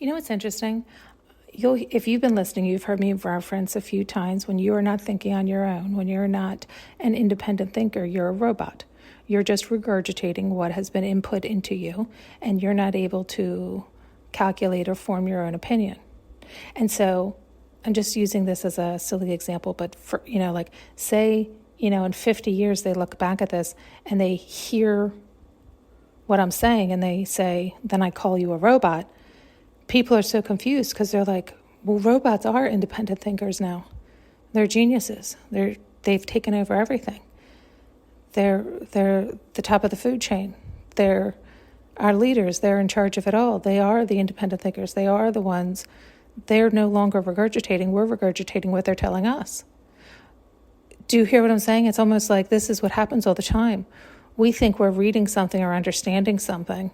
You know what's interesting? If you've been listening, you've heard me reference a few times when you are not thinking on your own, when you're not an independent thinker, you're a robot. You're just regurgitating what has been input into you, and you're not able to calculate or form your own opinion. And so I'm just using this as a silly example, but for, like say, in 50 years they look back at this and they hear what I'm saying and they say, then I call you a robot. People are so confused because they're like, well, robots are independent thinkers now. They're geniuses. They've taken over everything. They're the top of the food chain. They're our leaders. They're in charge of it all. They are the independent thinkers. They are the ones. They're no longer regurgitating. We're regurgitating what they're telling us. Do you hear what I'm saying? It's almost like this is what happens all the time. We think we're reading something or understanding something.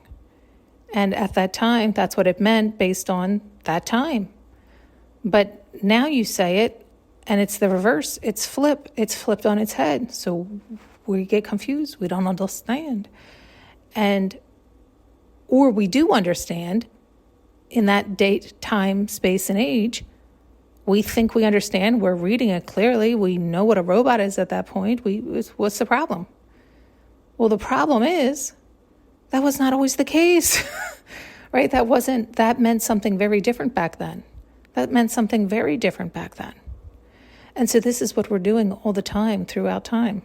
And at that time, that's what it meant based on that time. But now you say it, and it's the reverse. It's flipped on its head. So we get confused. We don't understand. Or we do understand in that date, time, space, and age. We think we understand. We're reading it clearly. We know what a robot is at that point. What's the problem? Well, the problem is that was not always the case, right? That meant something very different back then. That meant something very different back then. And so this is what we're doing all the time, throughout time.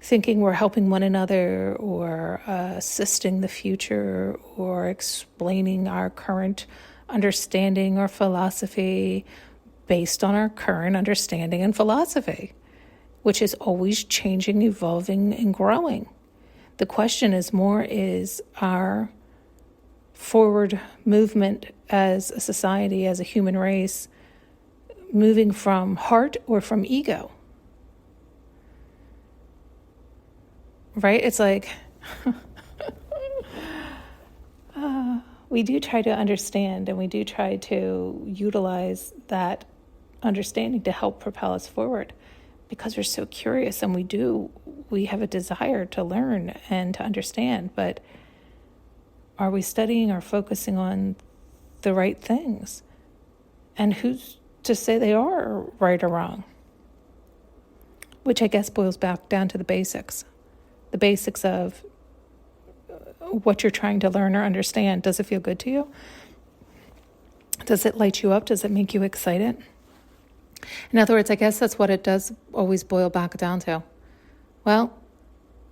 Thinking we're helping one another or assisting the future or explaining our current understanding or philosophy based on our current understanding and philosophy, which is always changing, evolving, and growing. The question is our forward movement as a society, as a human race, moving from heart or from ego? Right? It's like we do try to understand and we do try to utilize that understanding to help propel us forward because we're so curious and we have a desire to learn and to understand. But are we studying or focusing on the right things? And who's to say they are right or wrong? Which I guess boils back down to the basics. The basics of what you're trying to learn or understand. Does it feel good to you? Does it light you up? Does it make you excited? In other words, I guess that's what it does always boil back down to. Well,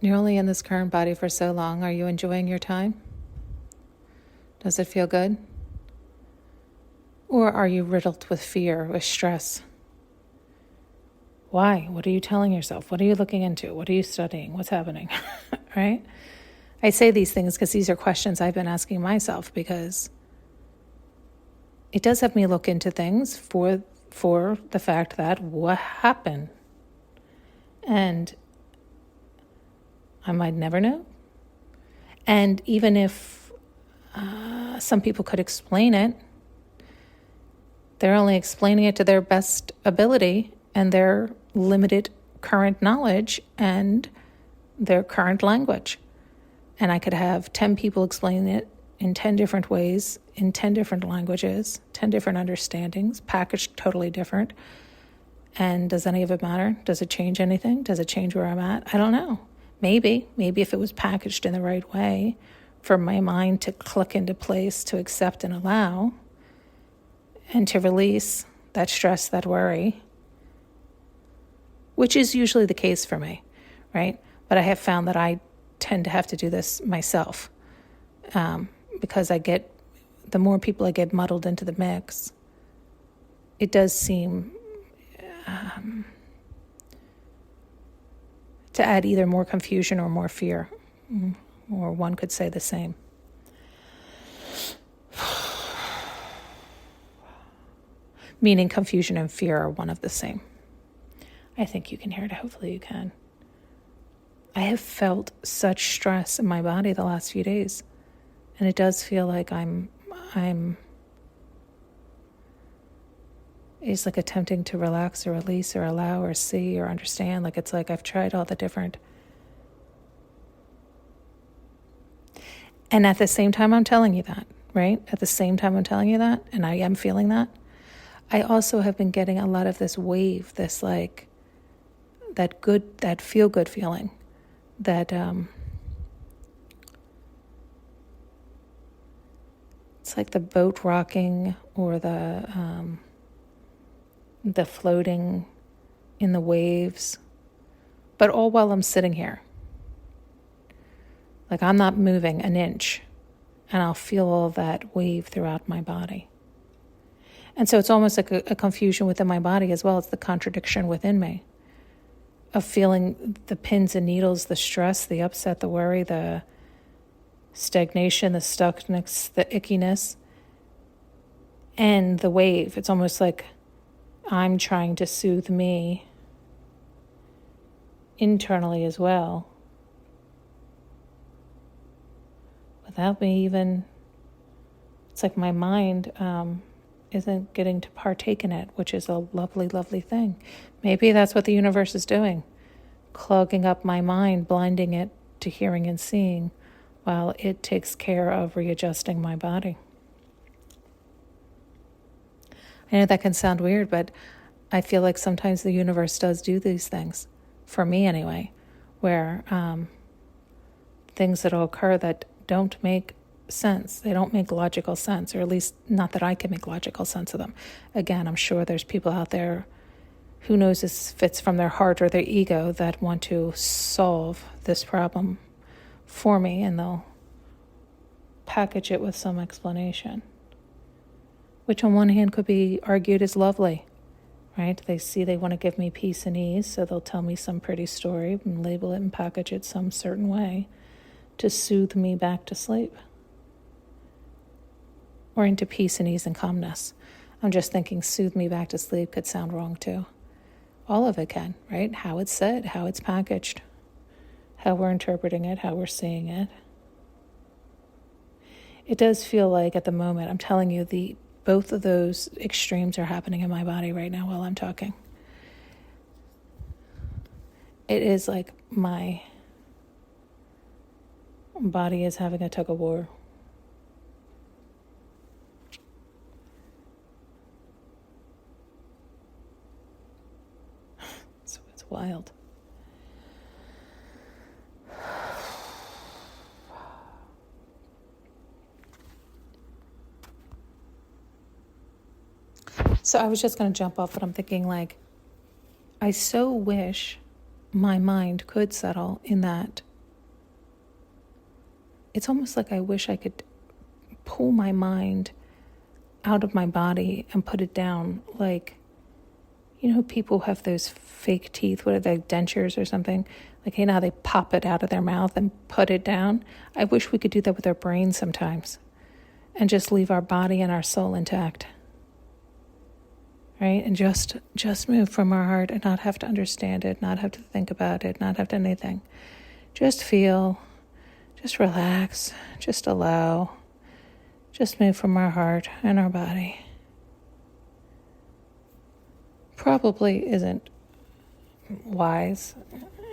you're only in this current body for so long. Are you enjoying your time? Does it feel good? Or are you riddled with fear, with stress? Why? What are you telling yourself? What are you looking into? What are you studying? What's happening? Right? I say these things because these are questions I've been asking myself because it does have me look into things for the fact that what happened? And I might never know. And even if some people could explain it, they're only explaining it to their best ability and their limited current knowledge and their current language. And I could have 10 people explain it in 10 different ways, in 10 different languages, 10 different understandings, packaged totally different. And does any of it matter? Does it change anything? Does it change where I'm at? I don't know. Maybe if it was packaged in the right way for my mind to click into place, to accept and allow, and to release that stress, that worry, which is usually the case for me, right? But I have found that I tend to have to do this myself because the more people I get muddled into the mix, it does seem to add either more confusion or more fear, or one could say the same. Meaning confusion and fear are one of the same. I think you can hear it. Hopefully you can. I have felt such stress in my body the last few days. And it does feel like it's like attempting to relax or release or allow or see or understand. Like it's like I've tried all the different. And at the same time, I'm telling you that. right? At the same time I'm telling you that, and I am feeling that. I also have been getting a lot of this wave, this like, that feel good feeling, that it's like the boat rocking or the floating in the waves, but all while I'm sitting here. Like I'm not moving an inch, and I'll feel all that wave throughout my body. And so it's almost like a confusion within my body as well. It's the contradiction within me of feeling the pins and needles, the stress, the upset, the worry, the stagnation, the stuckness, the ickiness, and the wave. It's almost like I'm trying to soothe me internally as well, without me even, it's like my mind isn't getting to partake in it, which is a lovely, lovely thing. Maybe that's what the universe is doing, clogging up my mind, blinding it to hearing and seeing, while it takes care of readjusting my body. I know that can sound weird, but I feel like sometimes the universe does do these things, for me anyway, where things that will occur that don't make sense. They don't make logical sense, or at least not that I can make logical sense of them. Again, I'm sure there's people out there who knows this fits from their heart or their ego that want to solve this problem for me, and they'll package it with some explanation, which on one hand could be argued as lovely, right? They see they want to give me peace and ease, so they'll tell me some pretty story and label it and package it some certain way to soothe me back to sleep or into peace and ease and calmness. I'm just thinking soothe me back to sleep could sound wrong too. All of it can, right? How it's said, how it's packaged, how we're interpreting it, how we're seeing it. It does feel like at the moment, I'm telling you, both of those extremes are happening in my body right now while I'm talking. It is like my body is having a tug of war. It's wild. So I was just going to jump off, but I'm thinking like, I so wish my mind could settle in that. It's almost like I wish I could pull my mind out of my body and put it down. Like, you know, people have those fake teeth, what are they, dentures or something? Like, you know how they pop it out of their mouth and put it down? I wish we could do that with our brain sometimes and just leave our body and our soul intact. Right? And just move from our heart and not have to understand it, not have to think about it, not have to anything. Just feel, just relax, just allow, just move from our heart and our body. Probably isn't wise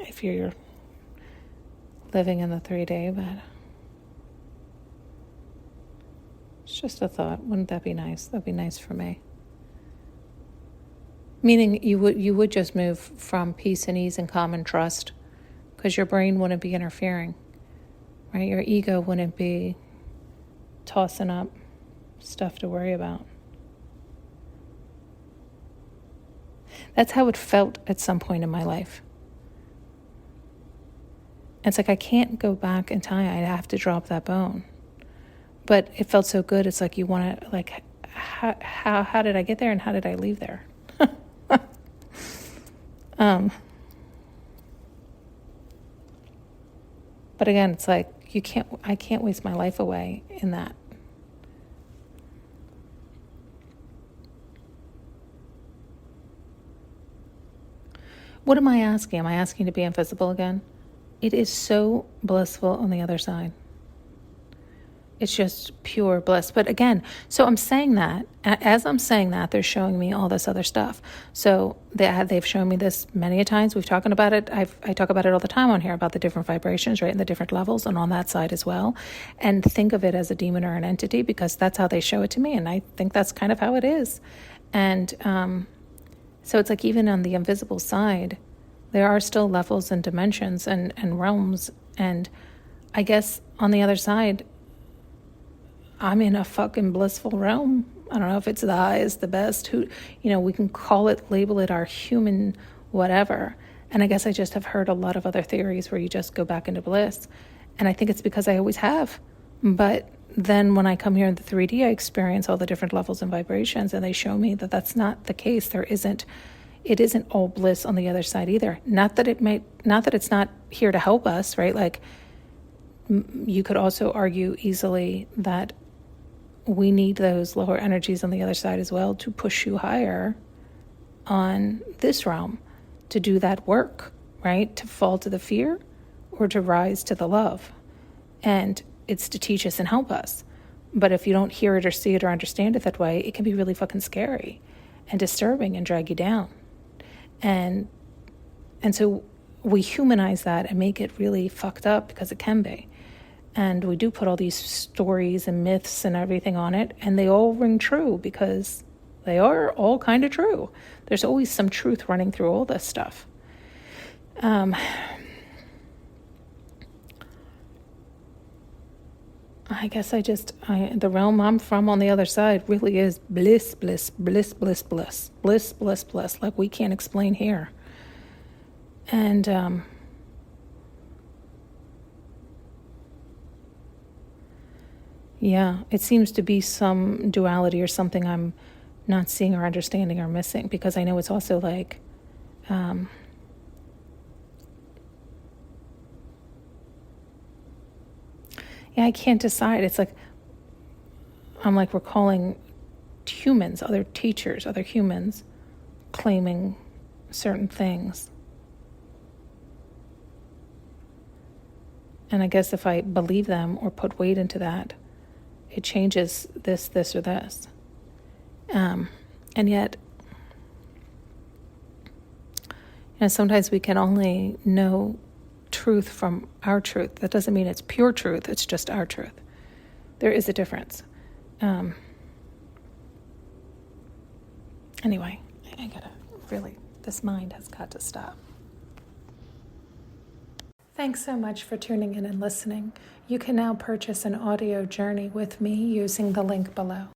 if you're living in the 3-day, but it's just a thought. Wouldn't that be nice? That'd be nice for me. Meaning you would just move from peace and ease and calm and trust, because your brain wouldn't be interfering, right? Your ego wouldn't be tossing up stuff to worry about. That's how it felt at some point in my life. It's like I can't go back in time. I have to drop that bone. But it felt so good. It's like you want to, like, how did I get there and how did I leave there? But again, it's like I can't waste my life away in that. What am I asking? Am I asking to be invisible again? It is so blissful on the other side It's just pure bliss. But again, so I'm saying that, as I'm saying that, they're showing me all this other stuff. So they've shown me this many a times. We've talked about it. I talk about it all the time on here, about the different vibrations, right? And the different levels, and on that side as well. And think of it as a demon or an entity, because that's how they show it to me. And I think that's kind of how it is. And so it's like, even on the invisible side, there are still levels and dimensions and realms. And I guess on the other side, I'm in a fucking blissful realm. I don't know if it's the highest, the best, we can call it, label it our human whatever. And I guess I just have heard a lot of other theories where you just go back into bliss. And I think it's because I always have. But then when I come here in the 3D, I experience all the different levels and vibrations, and they show me that that's not the case. It isn't all bliss on the other side either. Not that it's not here to help us, right? Like, you could also argue easily that we need those lower energies on the other side as well to push you higher on this realm, to do that work, right? To fall to the fear or to rise to the love. And it's to teach us and help us. But if you don't hear it or see it or understand it that way, it can be really fucking scary and disturbing and drag you down. And so we humanize that and make it really fucked up, because it can be. And we do put all these stories and myths and everything on it, and they all ring true because they are all kind of true. There's always some truth running through all this stuff. I guess the realm I'm from on the other side really is bliss, bliss, bliss, bliss, bliss, bliss, bliss, bliss, like we can't explain here. And, yeah, it seems to be some duality or something I'm not seeing or understanding or missing, because I know it's also like, yeah, I can't decide. It's like, I'm like recalling humans, other teachers, other humans claiming certain things. And I guess if I believe them or put weight into that, it changes this, or this. And yet, sometimes we can only know truth from our truth. That doesn't mean it's pure truth. It's just our truth. There is a difference. Anyway, this mind has got to stop. Thanks so much for tuning in and listening. You can now purchase an audio journey with me using the link below.